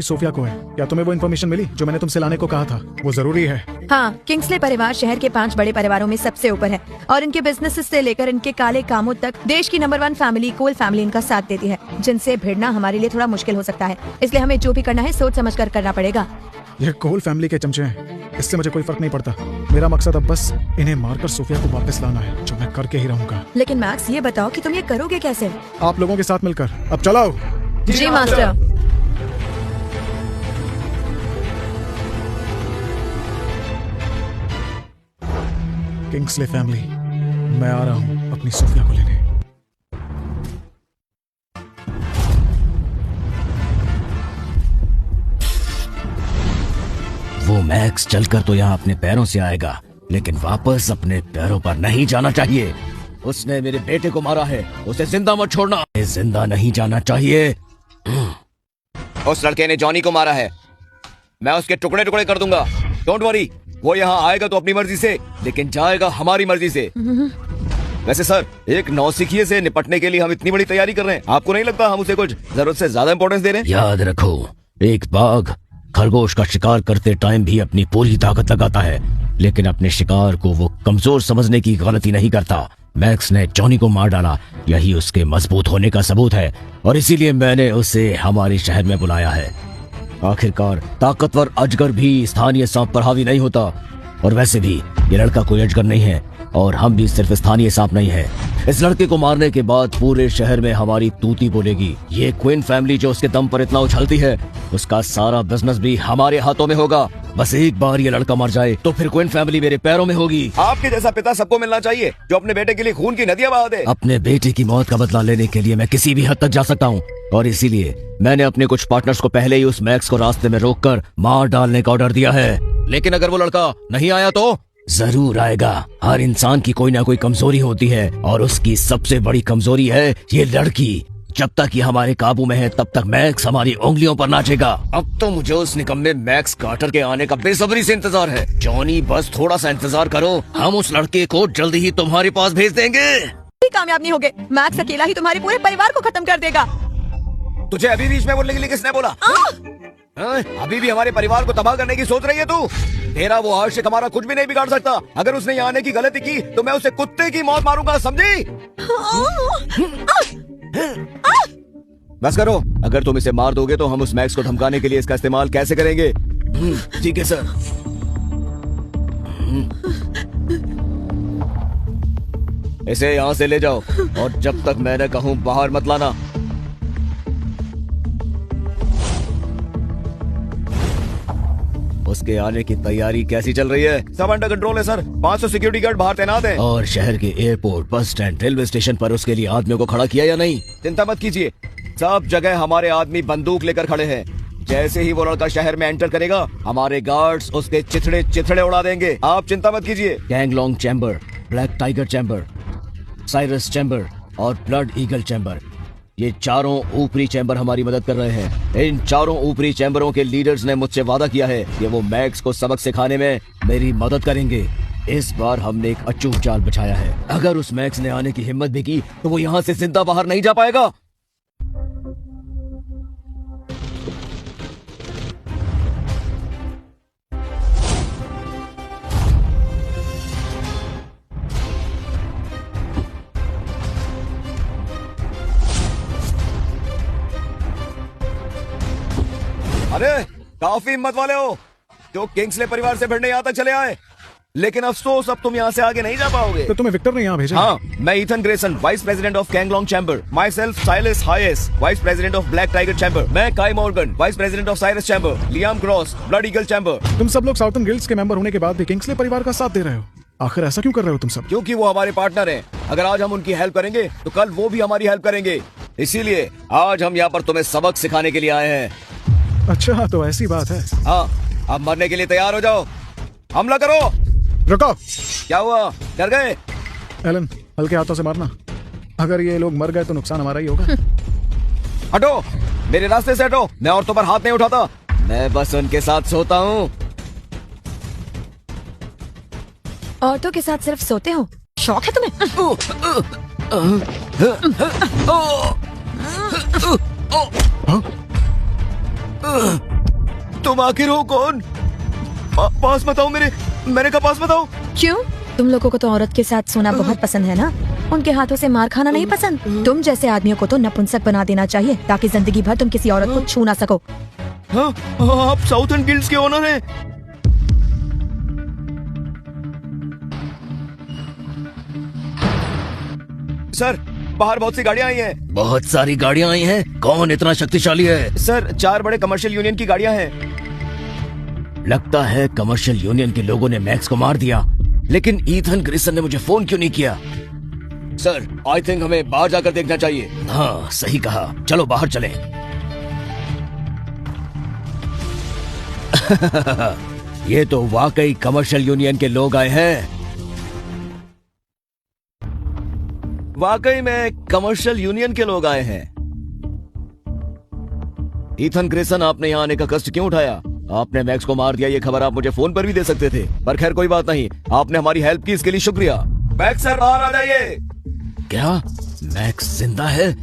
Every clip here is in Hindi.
सोफिया को है। क्या तुम्हें वो इन्फॉर्मेशन मिली जो मैंने तुमसे लाने को कहा था? वो जरूरी है। हाँ, किंग्सले परिवार शहर के 5 बड़े परिवारों में सबसे ऊपर है और इनके बिजनेस से लेकर इनके काले कामों तक देश की नंबर 1 फैमिली कोल फैमिली इनका साथ देती है, जिनसे भिड़ना हमारे लिए थोड़ा मुश्किल हो सकता है। इसलिए हमें जो भी करना है सोच समझ कर करना पड़ेगा। ये कोल फैमिली के चमचे हैं, इससे मुझे कोई फर्क नहीं पड़ता। मेरा मकसद अब बस इन्हें मारकर सोफिया को वापस लाना है, जो मैं करके ही रहूंगा। लेकिन मैक्स, ये बताओ कि तुम ये करोगे कैसे? आप लोगों के साथ मिलकर। अब चलाओ। जी मास्टर। किंग्सले फैमिली, मैं आ रहा हूँ अपनी सोफिया को लेने। वो मैक्स चलकर तो यहाँ अपने पैरों से आएगा, लेकिन वापस अपने पैरों पर नहीं जाना चाहिए। उसने मेरे बेटे को मारा है, उसे जिंदा मत छोड़ना। जिंदा नहीं जाना चाहिए। उस लड़के ने जॉनी को मारा है, मैं उसके टुकड़े टुकड़े कर दूंगा। डोंट वरी, वो यहाँ आएगा तो अपनी मर्जी से, लेकिन जाएगा हमारी मर्जी से। वैसे सर, एक नौसिखिए से निपटने के लिए हम इतनी बड़ी तैयारी कर रहे हैं, आपको नहीं लगता हम उसे कुछ जरूरत से ज्यादा इंपॉर्टेंस दे रहे हैं? याद रखो, एक बाघ खरगोश का शिकार करते टाइम भी अपनी पूरी ताकत लगाता है, लेकिन अपने शिकार को वो कमजोर समझने की गलती नहीं करता। मैक्स ने जॉनी को मार डाला, यही उसके मजबूत होने का सबूत है, और इसीलिए मैंने उसे हमारे शहर में बुलाया है। आखिरकार ताकतवर अजगर भी स्थानीय सांप पर हावी नहीं होता, और वैसे भी ये लड़का कोई अजगर नहीं है, और हम भी सिर्फ स्थानीय सांप नहीं है। इस लड़के को मारने के बाद पूरे शहर में हमारी तूती बोलेगी। ये क्वीन फैमिली जो उसके दम पर इतना उछलती है, उसका सारा बिजनेस भी हमारे हाथों में होगा। बस एक बार ये लड़का मर जाए तो फिर क्वीन फैमिली मेरे पैरों में होगी। आपके जैसा पिता सबको मिलना चाहिए जो अपने बेटे के लिए खून की नदियां बहा दे। अपने बेटे की मौत का बदला लेने के लिए मैं किसी भी हद तक जा सकता हूँ, और इसीलिए मैंने अपने कुछ पार्टनर्स को पहले ही उस मैक्स को रास्ते में रोककर मार डालने का ऑर्डर दिया है। लेकिन अगर वो लड़का नहीं आया तो? जरूर आएगा। हर इंसान की कोई ना कोई कमजोरी होती है, और उसकी सबसे बड़ी कमजोरी है ये लड़की। जब तक ये हमारे काबू में है तब तक मैक्स हमारी उंगलियों पर नाचेगा। अब तो मुझे उस निकम्मे मैक्स कार्टर के आने का बेसब्री से इंतजार है। जॉनी, बस थोड़ा सा इंतजार करो, हम उस लड़के को जल्दी ही तुम्हारे पास भेज देंगे। कामयाब नहीं होगे, मैक्स अकेला ही तुम्हारे पूरे परिवार को खत्म कर देगा। तुझे अभी बीच में बोलने के लिए किसने बोला? अभी भी हमारे परिवार को तबाह करने की सोच रही है तू? तेरा वो आशिक हमारा कुछ भी नहीं बिगाड़ सकता। अगर उसने यहाँ आने की गलती की तो मैं उसे कुत्ते की मौत मारूंगा, समझी? बस करो, अगर तुम इसे मार दोगे तो हम उस मैक्स को धमकाने के लिए इसका इस्तेमाल कैसे करेंगे? ठीक है सर। इसे यहाँ से ले जाओ, और जब तक मैं न कहूँ बाहर मत लाना। उसके आने की तैयारी कैसी चल रही है? सब अंडर कंट्रोल है सर, 500 सिक्योरिटी गार्ड बाहर तैनात हैं। और शहर के airport, bus stand, railway station पर उसके लिए आदमियों को खड़ा किया या नहीं? चिंता मत कीजिए, सब जगह हमारे आदमी बंदूक लेकर खड़े हैं। जैसे ही वो लड़का शहर में एंटर करेगा, हमारे गार्ड्स उसके चिथड़े चिथड़े उड़ा देंगे। आप चिंता मत कीजिए। Ganglong chamber, black tiger chamber, Cyrus chamber और ब्लड ईगल चैम्बर, ये चारों ऊपरी चैम्बर हमारी मदद कर रहे हैं। इन चारों ऊपरी चैम्बरों के लीडर्स ने मुझसे वादा किया है कि वो मैक्स को सबक सिखाने में मेरी मदद करेंगे। इस बार हमने एक अचूक जाल बिछाया है। अगर उस मैक्स ने आने की हिम्मत भी की तो वो यहाँ से जिंदा बाहर नहीं जा पाएगा। अरे काफी हिम्मत वाले हो जो किंग्सले परिवार से भिड़ने यहाँ तक चले आए, लेकिन अफसोस अब तुम यहाँ से आगे नहीं जा पाओगे। तो तुम्हें विक्टर ने यहाँ भेजा? हाँ, मैं Ethan Grayson, vice president of Ganglong chamber. Myself Silas Hayes, vice president of black tiger chamber. मैं Kai Morgan, vice president of Cyrus chamber. Liam Cross, blood eagle chamber. तुम सब लोग साउथर्न गिल्ड्स के मेंबर होने के बाद भी किंग्सले परिवार का साथ दे रहे हो। आखिर ऐसा क्यों कर रहे हो तुम सब? क्योंकि वो हमारे पार्टनर हैं। अगर आज हम उनकी हेल्प करेंगे तो कल वो भी हमारी हेल्प करेंगे। इसीलिए आज हम यहाँ पर तुम्हें सबक सिखाने के लिए आए हैं। अच्छा, तो ऐसी बात है। हाँ, अब मरने के लिए तैयार हो जाओ, हमला करो। रुको। क्या हुआ, डर गए? एलन, हल्के हाथों से मारना। अगर ये लोग मर गए तो नुकसान हमारा ही होगा। हटो, मेरे रास्ते से हटो। मैं औरतों पर हाथ नहीं उठाता, मैं बस उनके साथ सोता हूँ। औरतों के साथ सिर्फ सोते हो? शौक है तुम्हें? हाँ? तुम आखिर हो कौन? पास बताओ मैंने कहा पास बताओ। क्यों? तुम लोगों को तो औरत के साथ सोना बहुत पसंद है ना? उनके हाथों से मार खाना नहीं पसंद? तुम जैसे आदमियों को तो नपुंसक बना देना चाहिए ताकि जिंदगी भर तुम किसी औरत को छू ना सको। हाँ, आप साउथर्न गिल्ड्स के ओनर हैं। सर, बाहर बहुत सी गाड़ियां आई हैं। बहुत सारी गाड़ियां आई हैं। कौन इतना शक्तिशाली है? सर, 4 बड़े कमर्शियल यूनियन की गाड़ियां हैं। लगता है कमर्शियल यूनियन के लोगों ने मैक्स को मार दिया, लेकिन ईथन ग्रिसन ने मुझे फोन क्यों नहीं किया? सर, आई थिंक हमें बाहर जाकर देखना चाहिए। हाँ, सही कहा। चलो बाहर चलें। ये तो वाकई कमर्शियल यूनियन के लोग आए हैं। वाकई में कमर्शियल यूनियन के लोग आए हैं। ईथन ग्रेसन, आपने यहाँ आने का कष्ट क्यों उठाया? आपने मैक्स को मार दिया, ये खबर आप मुझे फोन पर भी दे सकते थे, पर खैर कोई बात नहीं। आपने हमारी हेल्प की, इसके लिए शुक्रिया। मैक्स सर, बाहर आ जाइए। क्या मैक्स जिंदा है?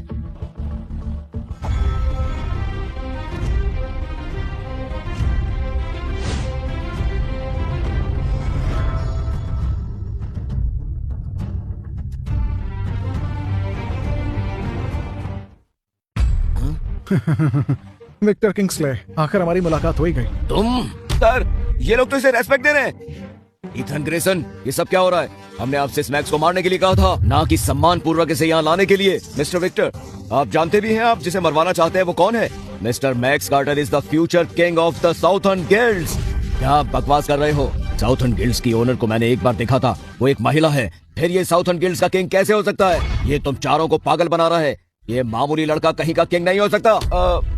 विक्टर किंग्सले, आखिर हमारी मुलाकात हो ही गई। तुम? सर, ये लोग तो इसे रेस्पेक्ट दे रहे हैं। ईथन ग्रेसन, ये सब क्या हो रहा है? हमने आपसे इस मैक्स को मारने के लिए कहा था, ना कि सम्मान पूर्वक इसे यहाँ लाने के लिए। मिस्टर विक्टर, आप जानते भी हैं आप जिसे मरवाना चाहते हैं वो कौन है? Mister Max Carter is the future king of the southern guilds. क्या आप बकवास कर रहे हो? साउथर्न गिल्ड्स की ओनर को मैंने एक बार देखा था, वो एक महिला है। फिर ये साउथर्न गिल्ड्स का किंग कैसे हो सकता है? ये तुम चारों को पागल बना रहा है। ये मामूली लड़का कहीं का किंग नहीं हो सकता।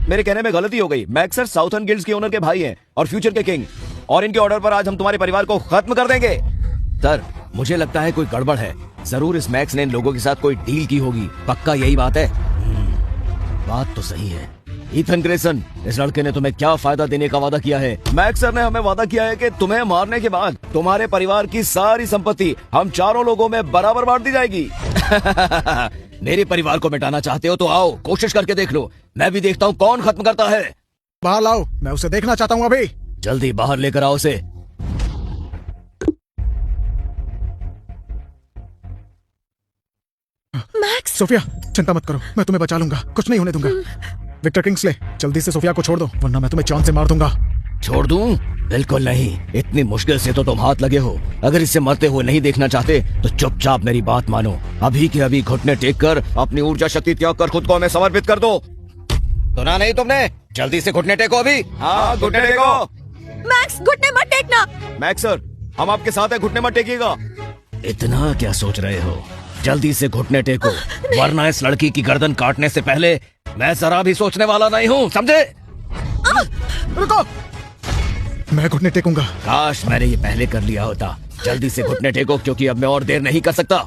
मेरे कहने में गलती हो गई। मैक्स सर साउथर्न गिल्ड्स के ओनर के भाई हैं और फ्यूचर के किंग, और इनके ऑर्डर पर आज हम तुम्हारे परिवार को खत्म कर देंगे। सर, मुझे लगता है कोई गड़बड़ है। जरूर इस मैक्स ने इन लोगों के साथ कोई डील की होगी। पक्का यही बात है। बात तो सही है। ईथन ग्रेसन, इस लड़के ने तुम्हें क्या फायदा देने का वादा किया है? मैक्स सर ने हमें वादा किया है कि तुम्हें मारने के बाद तुम्हारे परिवार की सारी संपत्ति हम चारों लोगों में बराबर बांट दी जाएगी। मेरे परिवार को मिटाना चाहते हो तो आओ, कोशिश करके देख लो। मैं भी देखता हूँ कौन खत्म करता है। बाहर लाओ, मैं उसे देखना चाहता हूँ अभी। जल्दी बाहर लेकर आओ उसे। मैक्स! सोफिया, चिंता मत करो, मैं तुम्हें बचा लूंगा, कुछ नहीं होने दूंगा। विक्टर किंग्सले, जल्दी से सोफिया को छोड़ दो, वरना मैं तुम्हें जान से मार दूंगा। छोड़ दूं? बिल्कुल नहीं। इतनी मुश्किल से तो तुम हाथ लगे हो। अगर इसे मरते हुए नहीं देखना चाहते तो चुपचाप मेरी बात मानो। अभी के अभी घुटने टेक कर अपनी ऊर्जा शक्ति त्याग कर खुद को हमें समर्पित कर दो। सुना नहीं तुमने? जल्दी से घुटने टेको अभी। हाँ, घुटने टेको। मैक्स, घुटने मत टेकना। मैक्स सर, हम आपके साथ हैं, घुटने मत टेकिएगा। इतना क्या सोच रहे हो? जल्दी से घुटने टेको, वरना इस लड़की की गर्दन काटने से पहले मैं जरा भी सोचने वाला नहीं हूँ, समझे? रुको, मैं घुटने टेकूंगा। काश मैंने ये पहले कर लिया होता। जल्दी से घुटने टेको, क्योंकि अब मैं और देर नहीं कर सकता।